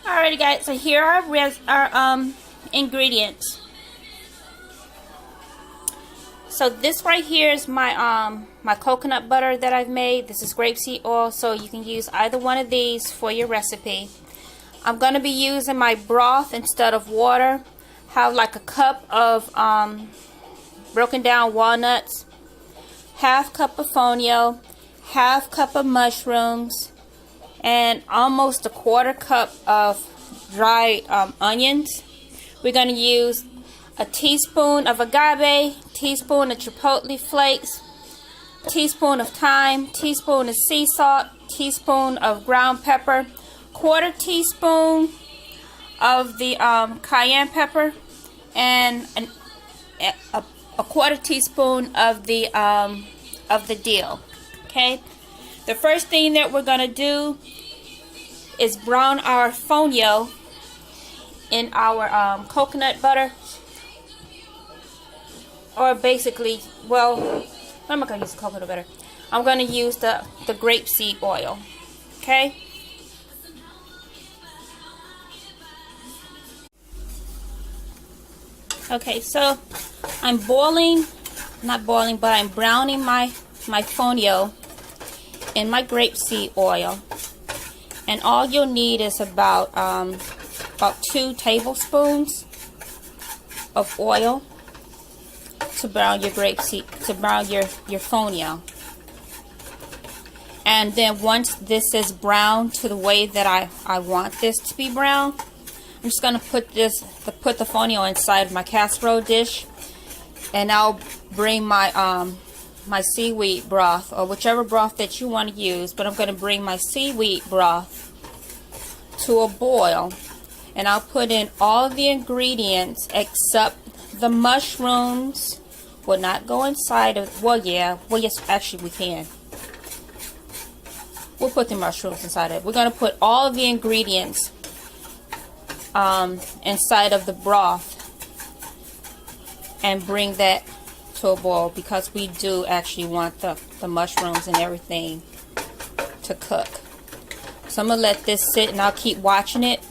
Alrighty guys, so here are our ingredients. So this right here is my my coconut butter that I've made. This is grapeseed oil, so you can use either one of these for your recipe. I'm going to be using my broth instead of water. Have like a cup of broken down walnuts, half cup of fonio, half cup of mushrooms, and almost a quarter cup of dried onions. We're going to use a teaspoon of agave, teaspoon of chipotle flakes, teaspoon of thyme, teaspoon of sea salt, teaspoon of ground pepper, quarter teaspoon of the cayenne pepper, and a quarter teaspoon of the dill. Okay. The first thing that we're gonna do is brown our fonio in our coconut butter, or basically, well, I'm not gonna use coconut butter. I'm gonna use the grapeseed oil. Okay. Okay, so I'm not boiling, but I'm browning my fonio in my grapeseed oil, and all you'll need is about 2 tablespoons of oil to brown your your fonio. And then once this is brown to the way that I want this to be brown, I'm just gonna put the fonio inside my casserole dish, and I'll bring my my seaweed broth, or whichever broth that you want to use, but I'm gonna bring my seaweed broth to a boil, and I'll put in all the ingredients except the mushrooms. Will not go inside of, well yes, actually we can. We'll put the mushrooms inside of it. We're gonna put all of the ingredients inside of the broth and bring that to a boil, because we do actually want the mushrooms and everything to cook. So I'm gonna let this sit, and I'll keep watching it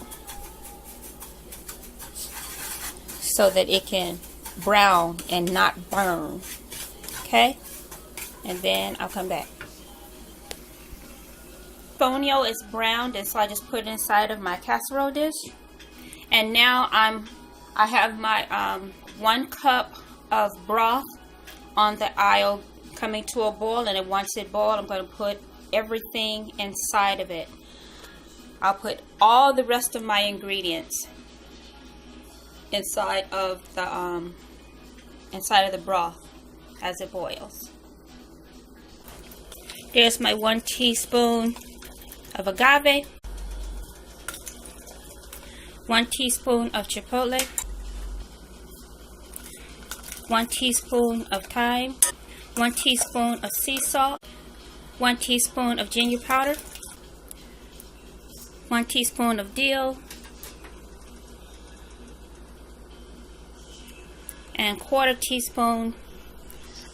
so that it can brown and not burn. Okay, and then I'll come back. Fonio is browned, and so I just put it inside of my casserole dish. And now I have my 1 cup of broth on the aisle coming to a boil, and then once it boils, I'm going to put everything inside of it. I'll put all the rest of my ingredients inside of the broth as it boils. There's my 1 teaspoon of agave, 1 teaspoon of chipotle, 1 teaspoon of thyme, 1 teaspoon of sea salt, 1 teaspoon of ginger powder, 1 teaspoon of dill, and quarter teaspoon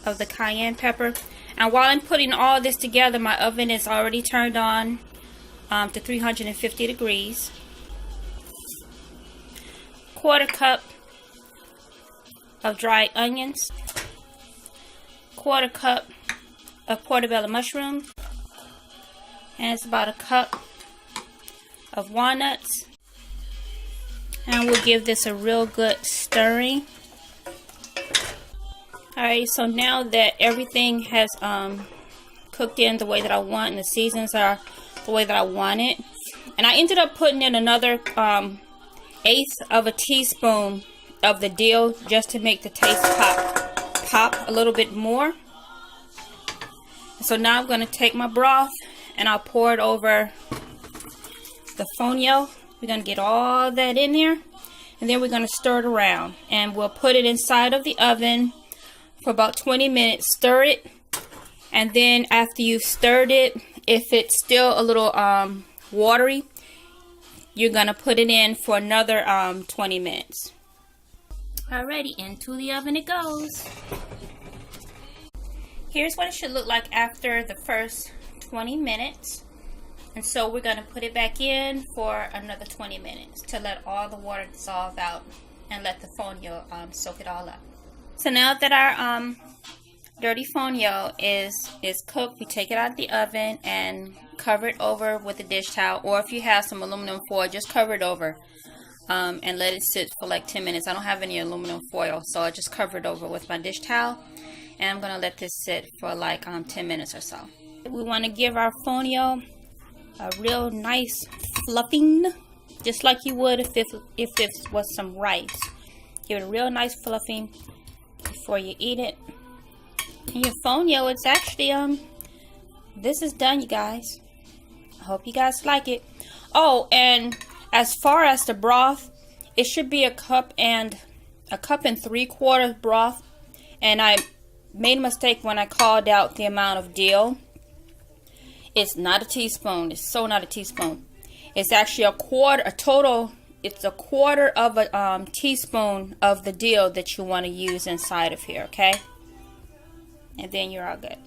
of the cayenne pepper. And while I'm putting all this together, my oven is already turned on to 350 degrees. Quarter cup of dried onions, quarter cup of portobello mushroom, and it's about a cup of walnuts. And we'll give this a real good stirring. Alright, so now that everything has cooked in the way that I want, and the seasons are the way that I want it, and I ended up putting in another 1/8 of a teaspoon of the dill just to make the taste pop a little bit more. So now I'm going to take my broth and I'll pour it over the fonio. We're going to get all that in there, and then we're going to stir it around, and we'll put it inside of the oven for about 20 minutes. Stir it, and then after you've stirred it, if it's still a little watery, you're gonna put it in for another 20 minutes. Alrighty, into the oven it goes. Here's what it should look like after the first 20 minutes. And so we're going to put it back in for another 20 minutes to let all the water dissolve out and let the fonio soak it all up. So now that our dirty fonio is cooked, we take it out of the oven and cover it over with a dish towel, or if you have some aluminum foil, just cover it over and let it sit for like 10 minutes. I don't have any aluminum foil, so I just cover it over with my dish towel, and I'm going to let this sit for like 10 minutes or so. We want to give our fonio a real nice fluffing, just like you would if it was some rice. Give it a real nice fluffing before you eat it. And your fonio, it's actually this is done, you guys. I hope you guys like it. Oh, and as far as the broth, it should be a cup and 3/4 broth. And I made a mistake when I called out the amount of dill. It's not a teaspoon. It's so not a teaspoon. It's actually a quarter of a teaspoon of the dill that you want to use inside of here, okay? And then you're all good.